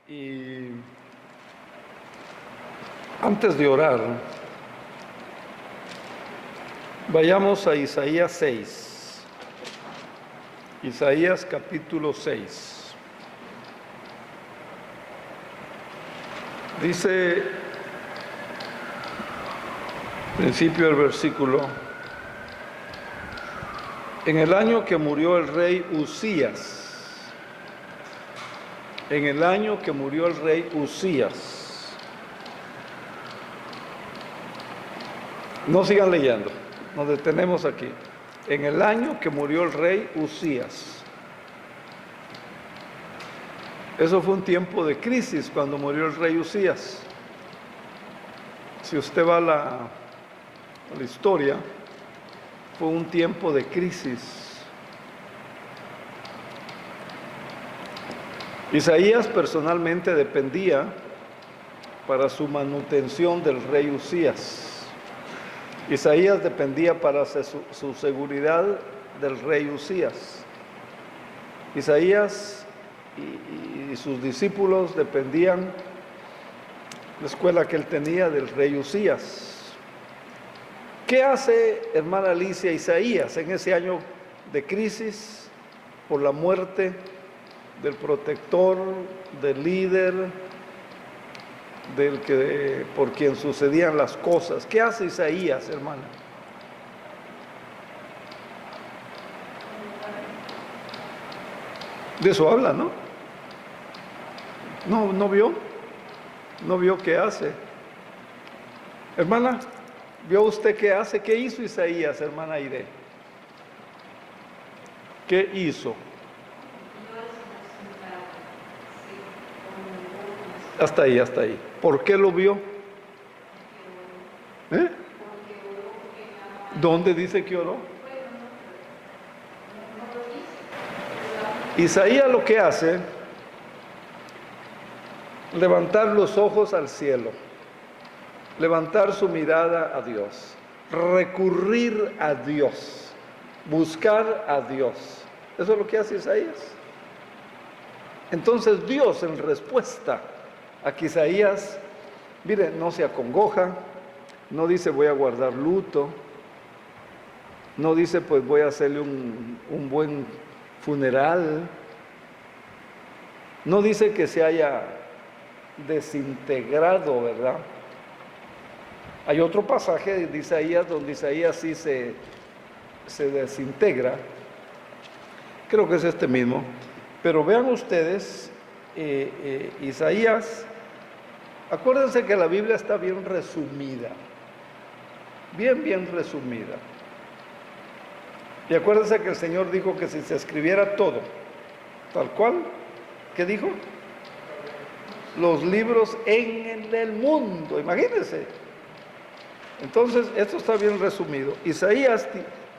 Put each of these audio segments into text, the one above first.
Y antes de orar, vayamos a Isaías 6. Isaías capítulo 6. Dice, principio del versículo: en el año que murió el rey Uzías, en el año que murió el rey Uzías. No sigan leyendo, nos detenemos aquí. En el año que murió el rey Uzías. Eso fue un tiempo de crisis cuando murió el rey Uzías. Si usted va a la historia, fue un tiempo de crisis. Isaías personalmente dependía para su manutención del rey Uzías. Isaías dependía para su seguridad del rey Uzías. Isaías y sus discípulos dependían de la escuela que él tenía del rey Uzías. ¿Qué hace, hermana Alicia, Isaías en ese año de crisis por la muerte del protector, del líder, del que por quien sucedían las cosas? ¿Qué hace Isaías, hermana? De eso habla, ¿no? ¿No vio? ¿No vio qué hace? Hermana, ¿vio usted qué hace? ¿Qué hizo Isaías, hermana Aide? ¿Qué hizo? Hasta ahí, hasta ahí. ¿Por qué lo vio? ¿Dónde dice que oró? Isaías lo que hace, levantar los ojos al cielo, levantar su mirada a Dios, recurrir a Dios, buscar a Dios. Eso es lo que hace Isaías. Entonces Dios, en respuesta a que Isaías, mire, no se acongoja, no dice voy a guardar luto, no dice pues voy a hacerle un buen funeral, no dice que se haya desintegrado, ¿verdad? Hay otro pasaje de Isaías donde Isaías sí se desintegra, creo que es este mismo, pero vean ustedes, Isaías, acuérdense que la Biblia está bien resumida, bien resumida. Y acuérdense que el Señor dijo que si se escribiera todo, tal cual, ¿qué dijo? Los libros en el mundo, imagínense. Entonces, esto está bien resumido. Isaías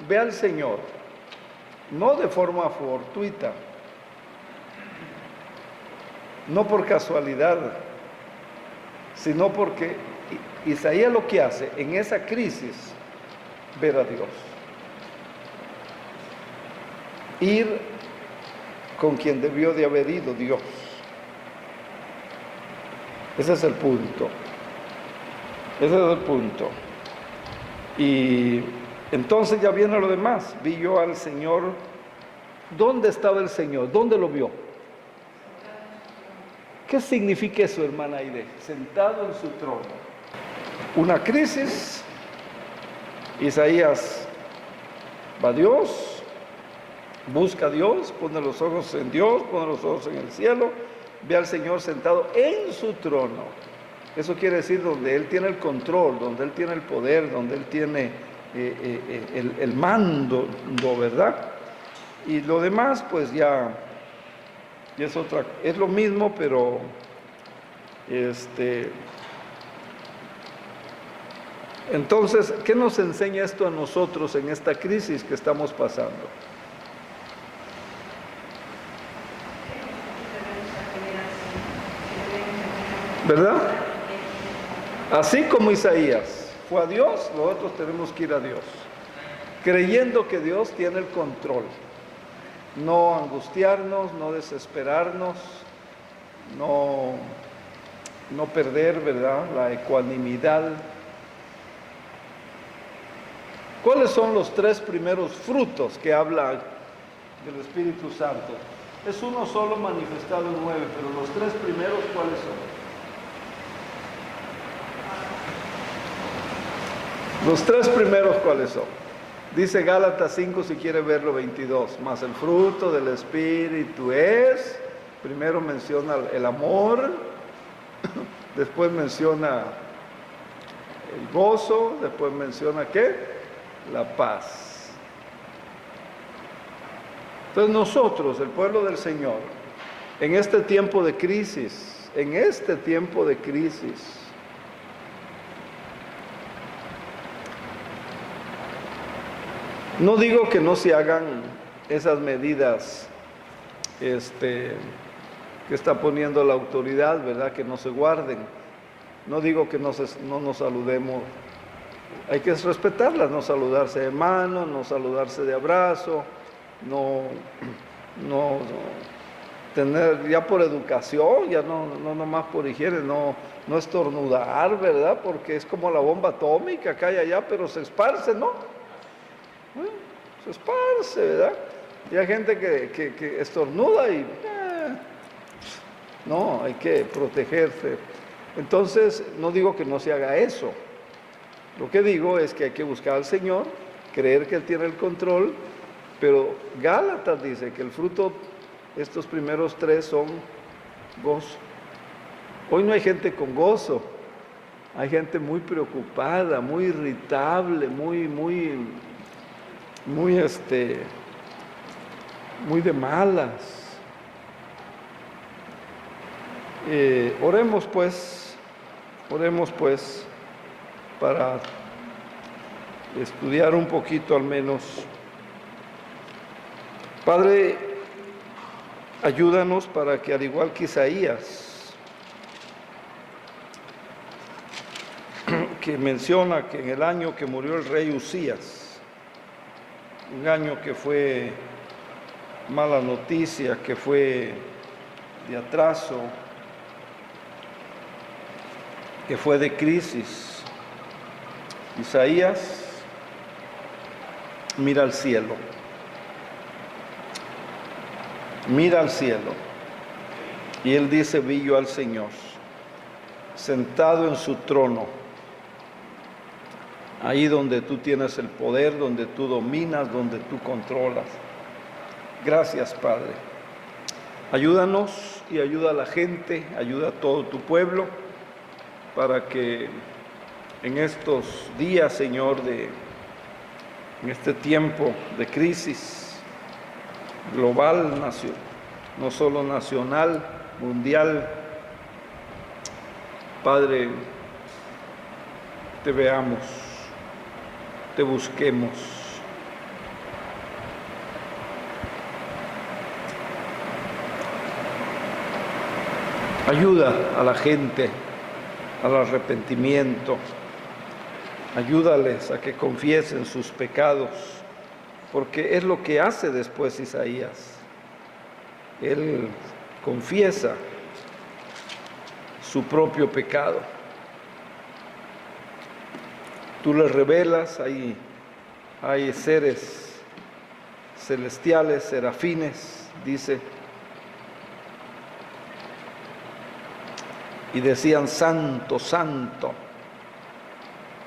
ve al Señor, no de forma fortuita, no por casualidad, sino porque Isaías lo que hace en esa crisis, ver a Dios. Ir con quien debió de haber ido, Dios. Ese es el punto. Ese es el punto. Y entonces ya viene lo demás. Vi yo al Señor. ¿Dónde estaba el Señor? ¿Dónde lo vio? ¿Qué significa eso, hermana Aide? Sentado en su trono. Una crisis. Isaías va a Dios. Busca a Dios, pone los ojos en Dios, pone los ojos en el cielo, ve al Señor sentado en su trono. Eso quiere decir donde Él tiene el control, donde Él tiene el poder, donde Él tiene el mando, ¿verdad? Y lo demás, pues ya es otra, es lo mismo, pero entonces, ¿qué nos enseña esto a nosotros en esta crisis que estamos pasando? ¿Verdad? Así como Isaías fue a Dios, nosotros tenemos que ir a Dios, creyendo que Dios tiene el control. No angustiarnos, no desesperarnos, no perder, ¿verdad?, la ecuanimidad. ¿Cuáles son los 3 primeros frutos que habla del Espíritu Santo? Es uno solo manifestado en 9, pero los 3 primeros, ¿cuáles son? Los 3 primeros, ¿cuáles son? Dice Gálatas 5, si quiere verlo, 22. Mas el fruto del Espíritu es, primero menciona el amor, después menciona el gozo, después menciona ¿qué? La paz. Entonces nosotros, el pueblo del Señor, en este tiempo de crisis, no digo que no se hagan esas medidas que está poniendo la autoridad, ¿verdad?, que no se guarden. No digo que no nos saludemos. Hay que respetarlas, no saludarse de mano, no saludarse de abrazo, no tener, ya por educación, ya no nomás por higiene, no estornudar, ¿verdad? Porque es como la bomba atómica, cae allá, pero se esparce, ¿no? Se esparce, ¿verdad? Y hay gente que estornuda y no, hay que protegerse. Entonces, no digo que no se haga eso. Lo que digo es que hay que buscar al Señor, creer que Él tiene el control, pero Gálatas dice que el fruto, estos primeros 3 son gozo. Hoy no hay gente con gozo, hay gente muy preocupada, muy irritable, muy de malas. Oremos pues para estudiar un poquito al menos. Padre, ayúdanos para que, al igual que Isaías, que menciona que en el año que murió el rey Usías, un año que fue mala noticia, que fue de atraso, que fue de crisis, Isaías mira al cielo, y él dice: vi yo al Señor sentado en su trono, ahí donde tú tienes el poder, donde tú dominas, donde tú controlas. Gracias, Padre. Ayúdanos y ayuda a la gente, ayuda a todo tu pueblo, para que en estos días, Señor, en este tiempo de crisis global, no solo nacional, mundial, Padre, te veamos, te busquemos. Ayuda a la gente al arrepentimiento. Ayúdales a que confiesen sus pecados, porque es lo que hace después Isaías. Él confiesa su propio pecado. Tú le revelas, hay seres celestiales, serafines, dice, y decían: santo, santo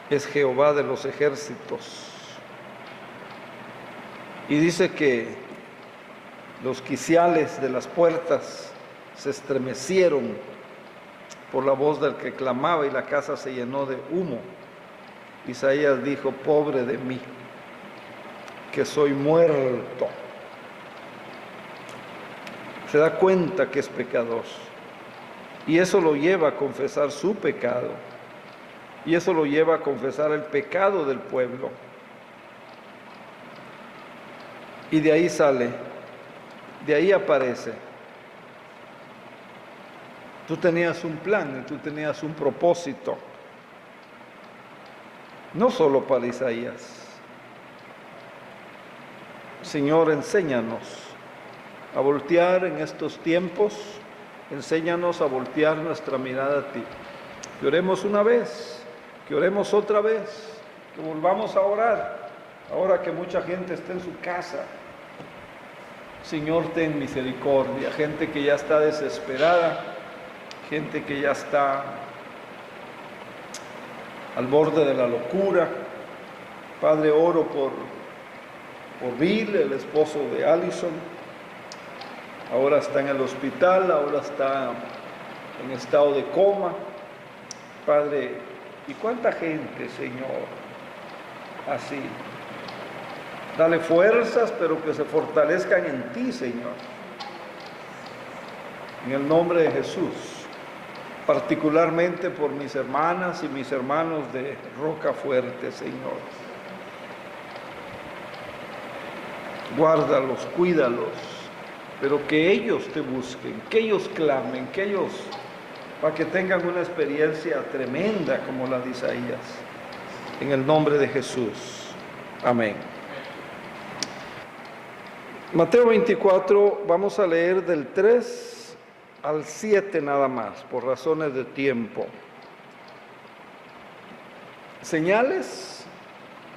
es Jehová de los ejércitos. Y dice que los quiciales de las puertas se estremecieron por la voz del que clamaba, y la casa se llenó de humo. Isaías dijo: pobre de mí, que soy muerto. Se da cuenta que es pecador, y eso lo lleva a confesar su pecado, y eso lo lleva a confesar el pecado del pueblo. Y de ahí sale, de ahí aparece. Tú tenías un plan, tú tenías un propósito, no solo para Isaías. Señor, enséñanos a voltear en estos tiempos Enséñanos a voltear nuestra mirada a ti. Que oremos una vez, que oremos otra vez, que volvamos a orar, ahora que mucha gente está en su casa. Señor, ten misericordia, gente que ya está desesperada, gente que ya está al borde de la locura. Padre, oro por Bill, el esposo de Allison. Ahora está en el hospital, ahora está en estado de coma. Padre, ¿y cuánta gente, Señor, así? Dale fuerzas, pero que se fortalezcan en ti, Señor. En el nombre de Jesús, particularmente por mis hermanas y mis hermanos de Roca Fuerte, Señor. Guárdalos, cuídalos, pero que ellos te busquen, que ellos clamen, que ellos, para que tengan una experiencia tremenda como la de Isaías. En el nombre de Jesús. Amén. Mateo 24, vamos a leer del 3 al 7 nada más, por razones de tiempo. Señales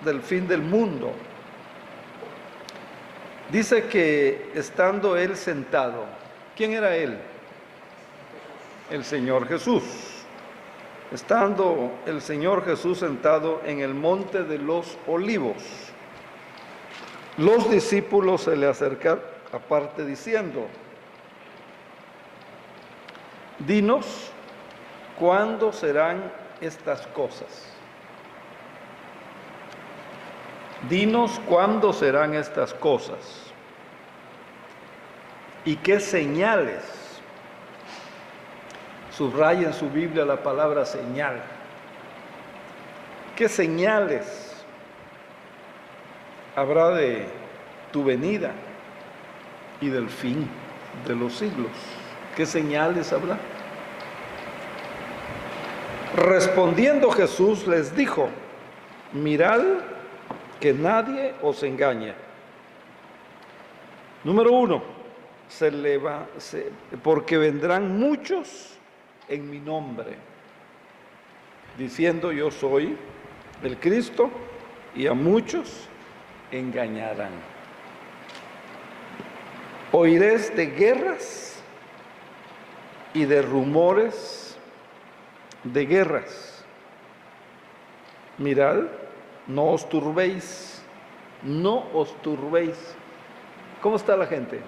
del fin del mundo. Dice que estando él sentado, ¿quién era él? El Señor Jesús. Estando el Señor Jesús sentado en el monte de los olivos, los discípulos se le acercaron aparte diciendo: dinos, ¿cuándo serán estas cosas? Dinos, ¿cuándo serán estas cosas? ¿Y qué señales? Subraya en su Biblia la palabra señal. ¿Qué señales habrá de tu venida y del fin de los siglos? ¿Qué señales habrá? Respondiendo Jesús les dijo: mirad que nadie os engañe. Número 1, porque vendrán muchos en mi nombre, diciendo yo soy el Cristo, y a muchos engañarán. Oiréis de guerras y de rumores de guerras. Mirad, no os turbéis, no os turbéis. ¿Cómo está la gente?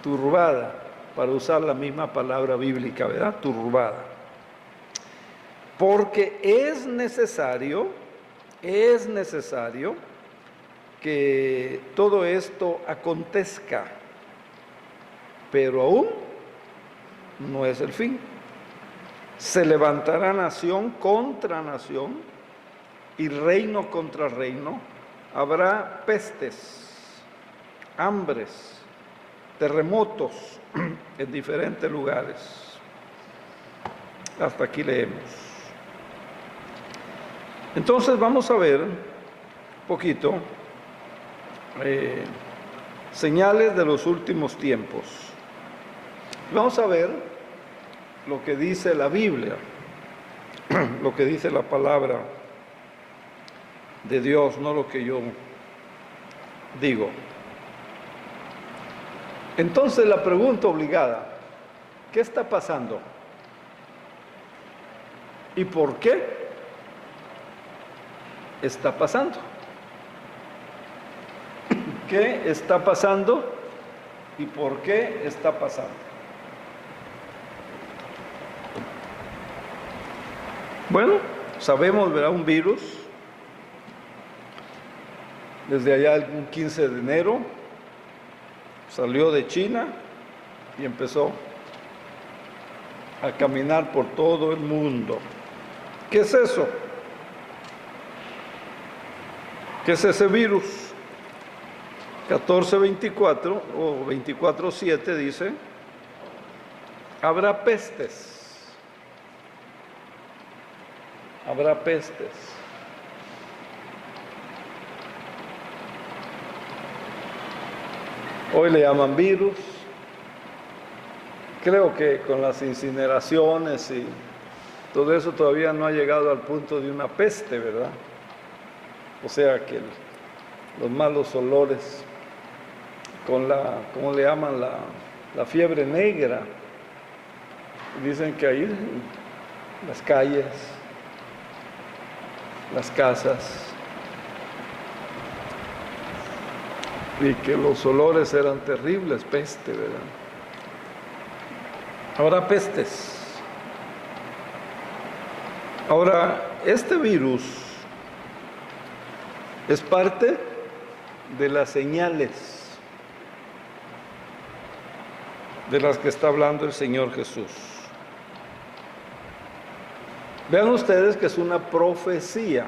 Turbada, para usar la misma palabra bíblica, ¿verdad? Turbada. Porque es necesario que todo esto acontezca, pero aún no es el fin. Se levantará nación contra nación y reino contra reino. Habrá pestes, hambres, terremotos en diferentes lugares. Hasta aquí leemos. Entonces vamos a ver un poquito señales de los últimos tiempos. Vamos a ver lo que dice la Biblia, lo que dice la palabra de Dios, no lo que yo digo. Entonces la pregunta obligada: ¿qué está pasando? ¿Y por qué está pasando? ¿Qué está pasando y por qué está pasando? Bueno, sabemos, ¿verdad? Un virus, desde allá el 15 de enero, salió de China y empezó a caminar por todo el mundo. ¿Qué es eso? ¿Qué es ese virus? 14:24 o 24:7 dice: habrá pestes. Habrá pestes. Hoy le llaman virus, creo que con las incineraciones y todo eso todavía no ha llegado al punto de una peste, ¿verdad? O sea que los malos olores, con la, ¿cómo le llaman? La fiebre negra. Dicen que ahí las calles, las casas, y que los olores eran terribles, peste, ¿verdad? Ahora pestes. Ahora, este virus es parte de las señales de las que está hablando el Señor Jesús. Vean ustedes que es una profecía.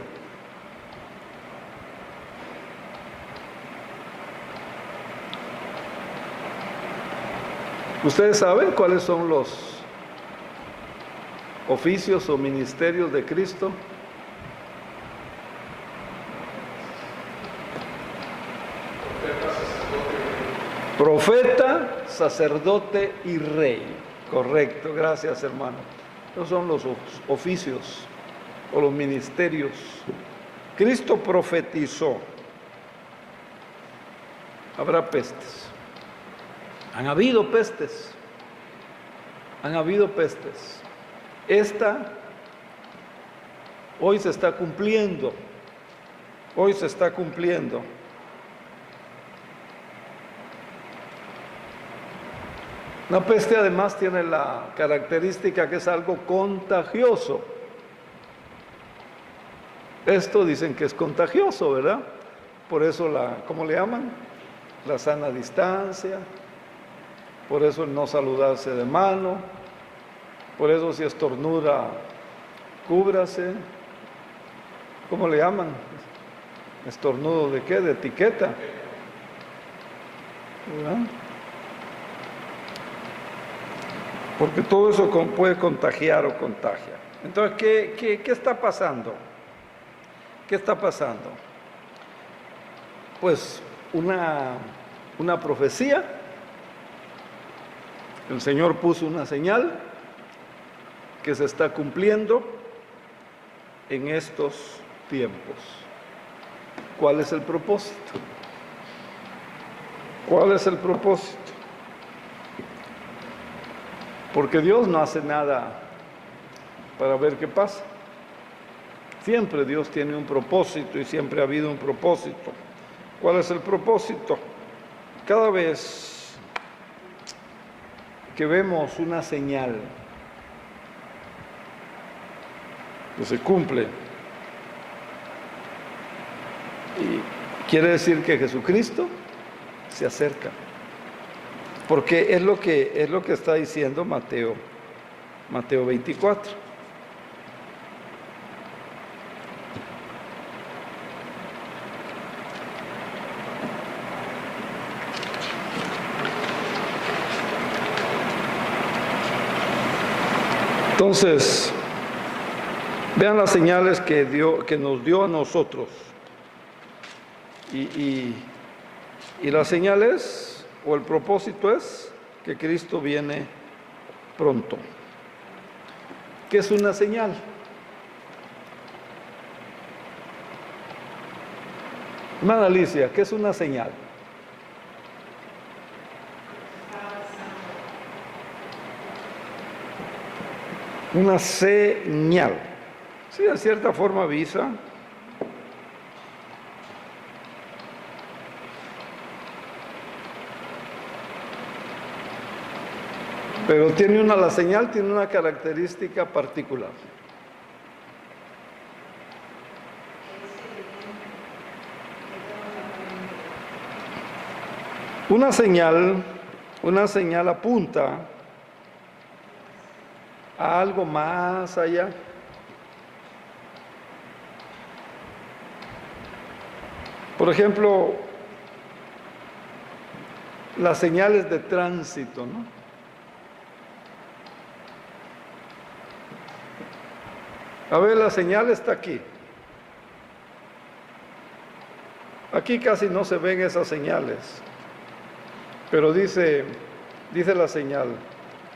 ¿Ustedes saben cuáles son los oficios o ministerios de Cristo? Profeta, sacerdote y rey. Correcto, gracias hermano. Esos son los oficios o los ministerios. Cristo profetizó. Habrá pestes. Han habido pestes. Han habido pestes. Esta hoy se está cumpliendo. Hoy se está cumpliendo. La peste además tiene la característica que es algo contagioso. Esto dicen que es contagioso, ¿verdad? Por eso ¿cómo le llaman? La sana distancia, por eso el no saludarse de mano, por eso si estornuda, cúbrase. ¿Cómo le llaman? ¿Estornudo de qué? De etiqueta, ¿verdad? Porque todo eso puede contagiar o contagia. Entonces, ¿qué está pasando? ¿Qué está pasando? Pues una profecía. El Señor puso una señal que se está cumpliendo en estos tiempos. ¿Cuál es el propósito? ¿Cuál es el propósito? Porque Dios no hace nada para ver qué pasa. Siempre Dios tiene un propósito y siempre ha habido un propósito. ¿Cuál es el propósito? Cada vez que vemos una señal que se cumple, y quiere decir que Jesucristo se acerca. Porque es lo que está diciendo Mateo 24. Entonces, vean las señales que nos dio a nosotros. Y las señales o el propósito es que Cristo viene pronto. ¿Qué es una señal? Hermana Alicia, ¿qué es una señal? Una señal. Sí, de cierta forma avisa. Pero la señal tiene una característica particular. Una señal apunta a algo más allá. Por ejemplo, las señales de tránsito, ¿no? A ver, la señal está aquí. Aquí casi no se ven esas señales. Pero dice la señal,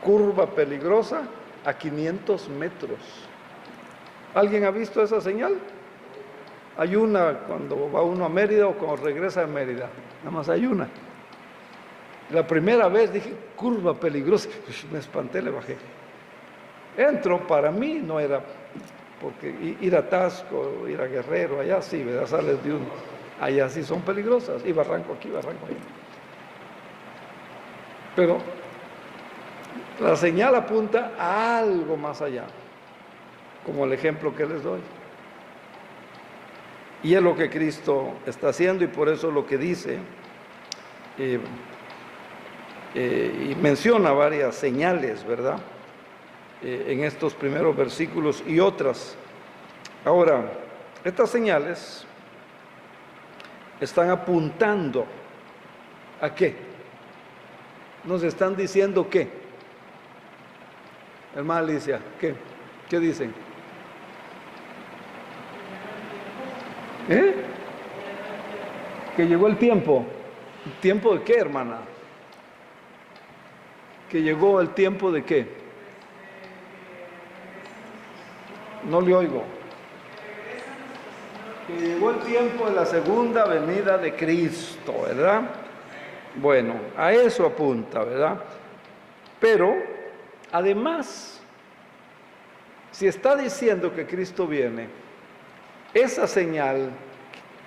curva peligrosa a 500 metros. ¿Alguien ha visto esa señal? Hay una cuando va uno a Mérida o cuando regresa a Mérida. Nada más hay una. La primera vez dije, curva peligrosa. Me espanté, le bajé. Entro, para mí no era, porque ir a Tasco, ir a Guerrero, allá sí, ¿verdad? Sales de uno. Allá sí son peligrosas. Y barranco aquí, barranco allá. Pero la señal apunta a algo más allá, como el ejemplo que les doy. Y es lo que Cristo está haciendo, y por eso lo que dice, y menciona varias señales, ¿verdad? En estos primeros versículos y otras. Ahora, estas señales están apuntando ¿a qué? Nos están diciendo ¿qué? Hermana Alicia, ¿qué? ¿Qué dicen? Que llegó el tiempo. ¿Tiempo de qué, hermana? Que llegó el tiempo de qué. No le oigo. Que llegó el tiempo de la segunda venida de Cristo, ¿verdad? Bueno, a eso apunta, ¿verdad? Pero, además, si está diciendo que Cristo viene, esa señal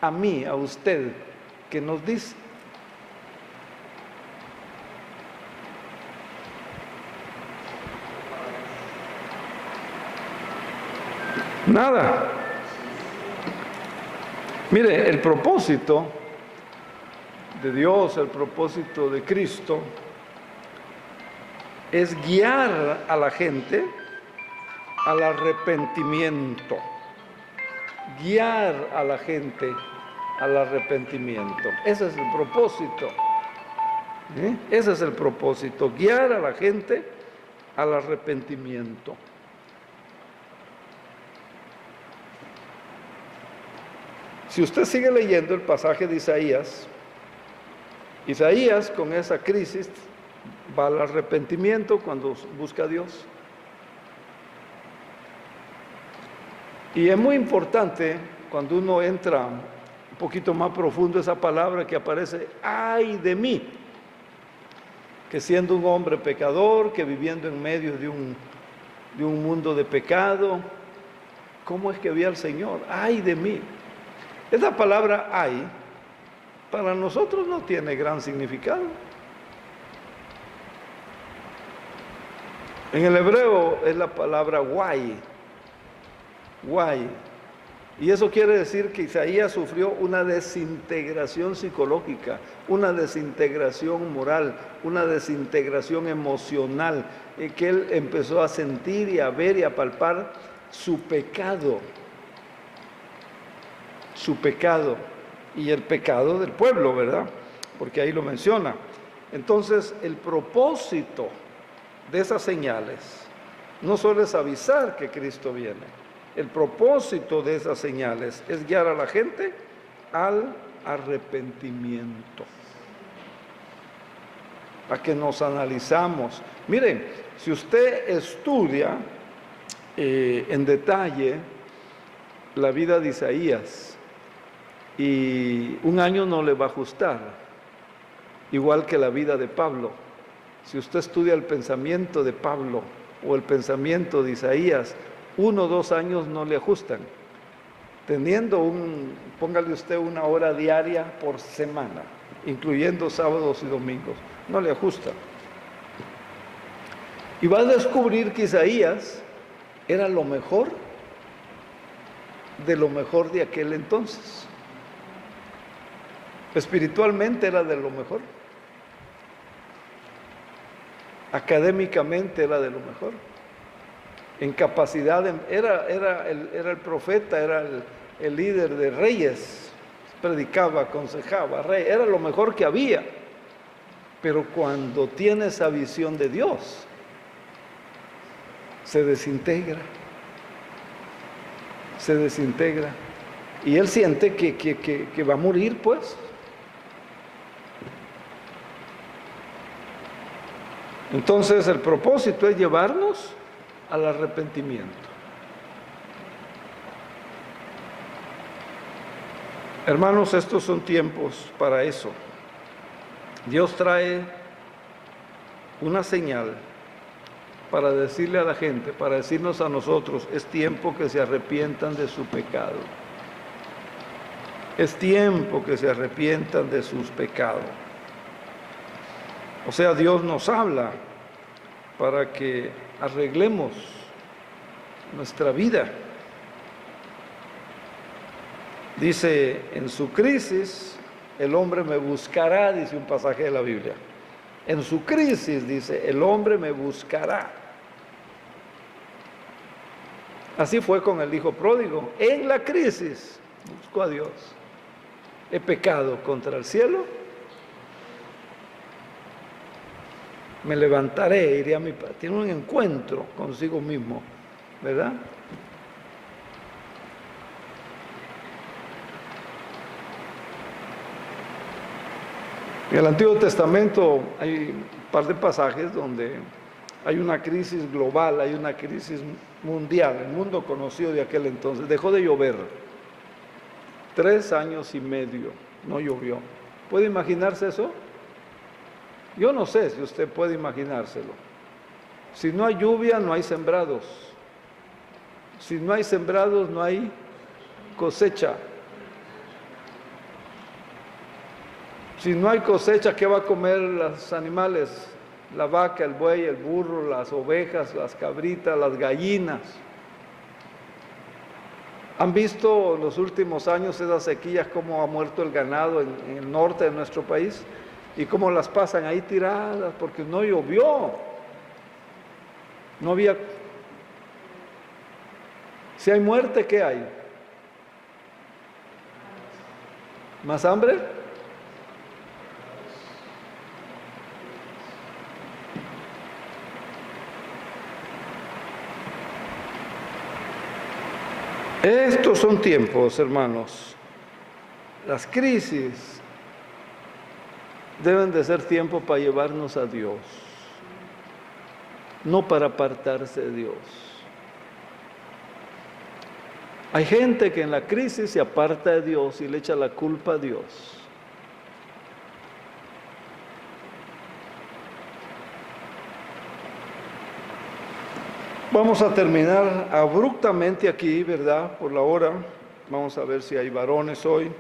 a mí, a usted, que nos dice, nada. Mire, el propósito de Dios, el propósito de Cristo, es guiar a la gente al arrepentimiento. Guiar a la gente al arrepentimiento. Ese es el propósito. Ese es el propósito, guiar a la gente al arrepentimiento. Si usted sigue leyendo el pasaje de Isaías, Isaías con esa crisis va al arrepentimiento cuando busca a Dios. Y es muy importante cuando uno entra un poquito más profundo esa palabra que aparece, ¡ay de mí! Que siendo un hombre pecador, que viviendo en medio de un mundo de pecado, ¿cómo es que vi al Señor? ¡Ay de mí! Esa palabra ay, para nosotros no tiene gran significado. En el hebreo es la palabra guay. Y eso quiere decir que Isaías sufrió una desintegración psicológica, una desintegración moral, una desintegración emocional, que él empezó a sentir y a ver y a palpar su pecado y el pecado del pueblo, ¿verdad? Porque ahí lo menciona. Entonces, el propósito de esas señales no solo es avisar que Cristo viene. El propósito de esas señales es guiar a la gente al arrepentimiento. Para que nos analizamos. Miren, si usted estudia en detalle la vida de Isaías, y un año no le va a ajustar, igual que la vida de Pablo. Si usted estudia el pensamiento de Pablo o el pensamiento de Isaías, 1 o 2 años no le ajustan. Teniendo póngale usted 1 hora diaria por semana, incluyendo sábados y domingos, no le ajusta. Y va a descubrir que Isaías era lo mejor de aquel entonces. Espiritualmente era de lo mejor. Académicamente era de lo mejor. En capacidad, era el profeta, era el líder de reyes, predicaba, aconsejaba, rey, era lo mejor que había. Pero cuando tiene esa visión de Dios, se desintegra. Y él siente que va a morir, pues. Entonces el propósito es llevarnos al arrepentimiento. Hermanos, estos son tiempos para eso. Dios trae una señal para decirle a la gente, para decirnos a nosotros, es tiempo que se arrepientan de su pecado. Es tiempo que se arrepientan de sus pecados. O sea, Dios nos habla para que arreglemos nuestra vida. Dice, en su crisis, el hombre me buscará, dice un pasaje de la Biblia. En su crisis, dice, el hombre me buscará. Así fue con el hijo pródigo. En la crisis, buscó a Dios. He pecado contra el cielo. Me levantaré, iré a mi padre. Tiene un encuentro consigo mismo, ¿verdad? En el Antiguo Testamento hay un par de pasajes donde hay una crisis global, hay una crisis mundial. El mundo conocido de aquel entonces dejó de llover. 3 años y medio no llovió. ¿Puede imaginarse eso? Yo no sé si usted puede imaginárselo. Si no hay lluvia, no hay sembrados. Si no hay sembrados, no hay cosecha. Si no hay cosecha, ¿qué va a comer los animales? La vaca, el buey, el burro, las ovejas, las cabritas, las gallinas. ¿Han visto en los últimos años esas sequías, cómo ha muerto el ganado en el norte de nuestro país? Y cómo las pasan ahí tiradas, porque no llovió. No había... Si hay muerte, ¿qué hay? ¿Más hambre? Estos son tiempos, hermanos. Las crisis deben de ser tiempo para llevarnos a Dios, no para apartarse de Dios. Hay gente que en la crisis se aparta de Dios y le echa la culpa a Dios. Vamos a terminar abruptamente aquí, ¿verdad? Por la hora. Vamos a ver si hay varones hoy.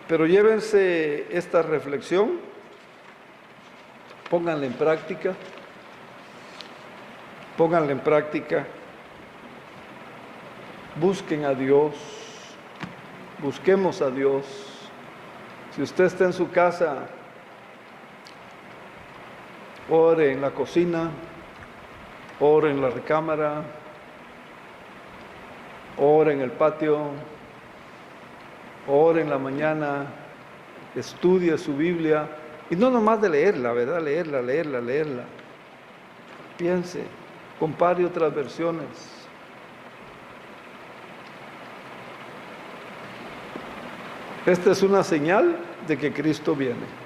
Pero llévense esta reflexión, pónganla en práctica, busquen a Dios, busquemos a Dios. Si usted está en su casa, ore en la cocina, ore en la recámara, ore en el patio, ore en la mañana, estudie su Biblia, y no nomás de leerla, ¿verdad? Leerla. Piense, compare otras versiones. Esta es una señal de que Cristo viene.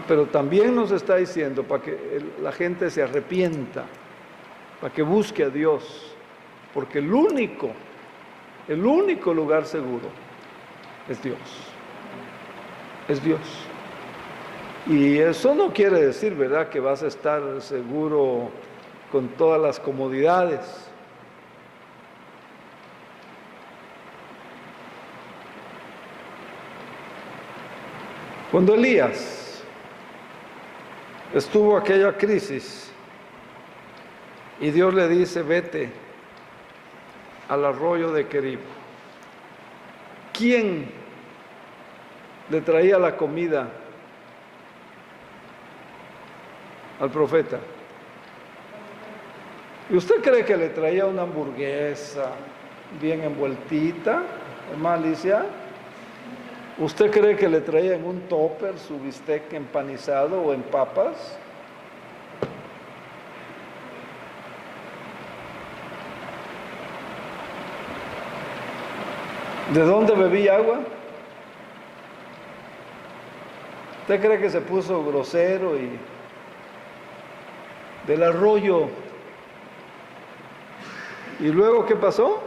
Pero también nos está diciendo para que la gente se arrepienta, para que busque a Dios, porque el único lugar seguro es Dios. Es Dios. Y eso no quiere decir, ¿verdad?, que vas a estar seguro con todas las comodidades. Cuando Elías estuvo aquella crisis y Dios le dice, vete al arroyo de Querib, ¿quién le traía la comida al profeta? ¿Y usted cree que le traía una hamburguesa bien envueltita, hermana Alicia? ¿Usted cree que le traía en un topper su bistec empanizado o en papas? ¿De dónde bebía agua? ¿Usted cree que se puso grosero y del arroyo? ¿Y luego qué pasó?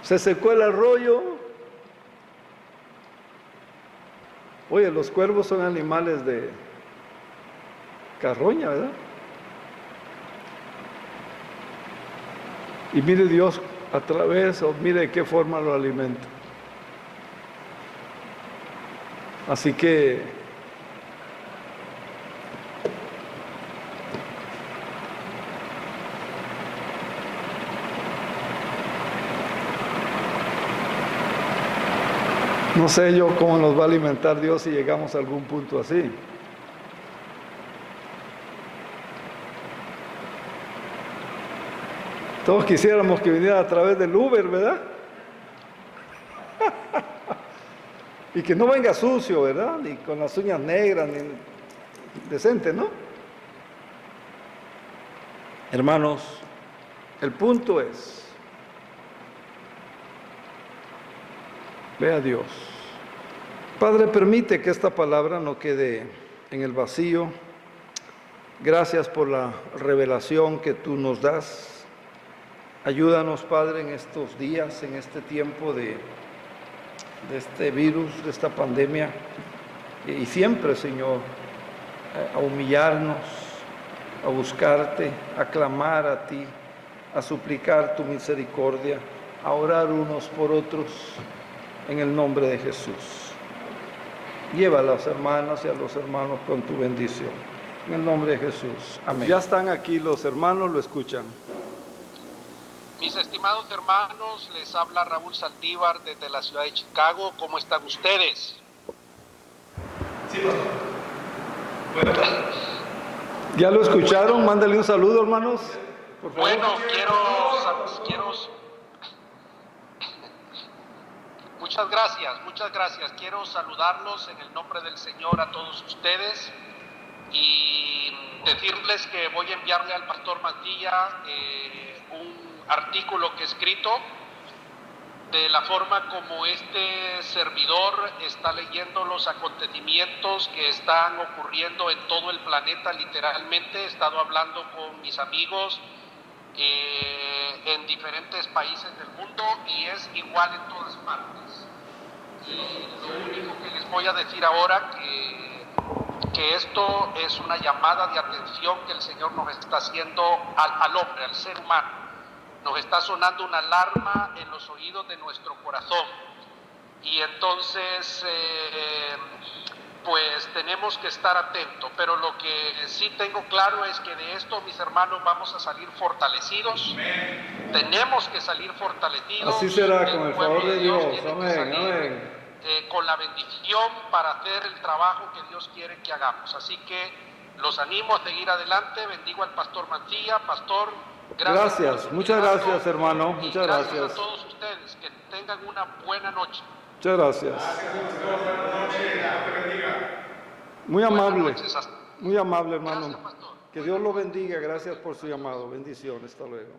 Se secó el arroyo. Oye, los cuervos son animales de carroña, ¿verdad? Y mire Dios a través, o mire de qué forma lo alimenta. Así que no sé yo cómo nos va a alimentar Dios si llegamos a algún punto así. Todos quisiéramos que viniera a través del Uber, ¿verdad? Y que no venga sucio, ¿verdad? Ni con las uñas negras, ni decente, ¿no? Hermanos, el punto es, ve a Dios. Padre, permite que esta palabra no quede en el vacío. Gracias por la revelación que tú nos das. Ayúdanos, Padre, en estos días, en este tiempo de este virus, de esta pandemia, y siempre, Señor, a humillarnos, a buscarte, a clamar a ti, a suplicar tu misericordia, a orar unos por otros, en el nombre de Jesús. Lleva a las hermanas y a los hermanos con tu bendición, en el nombre de Jesús. Amén. Ya están aquí los hermanos, lo escuchan. Mis estimados hermanos, les habla Raúl Saldívar desde la ciudad de Chicago. ¿Cómo están ustedes? Sí, pastor. Bueno. ¿Ya lo escucharon? Mándale un saludo, hermanos. Por favor. Bueno, quiero... Muchas gracias. Quiero saludarlos en el nombre del Señor a todos ustedes y decirles que voy a enviarle al pastor Mantilla un artículo que he escrito de la forma como este servidor está leyendo los acontecimientos que están ocurriendo en todo el planeta. Literalmente he estado hablando con mis amigos en diferentes países del mundo y es igual en todas partes. Y lo único que les voy a decir ahora que esto es una llamada de atención que el Señor nos está haciendo al hombre, al ser humano. Nos está sonando una alarma en los oídos de nuestro corazón. Y entonces, pues tenemos que estar atentos. Pero lo que sí tengo claro es que de esto, mis hermanos, vamos a salir fortalecidos. Amén. Tenemos que salir fortalecidos. Así será, con el favor de Dios. Amén, amén. Con la bendición para hacer el trabajo que Dios quiere que hagamos. Así que los animo a seguir adelante. Bendigo al pastor Mantilla. Pastor, gracias. Muchas gracias, hermano. Muchas gracias. Gracias a todos ustedes. Que tengan una buena noche. Muchas gracias. Muy amable. Muy amable, hermano. Gracias, pastor. Que Dios lo bendiga. Gracias por su llamado. Bendiciones. Hasta luego.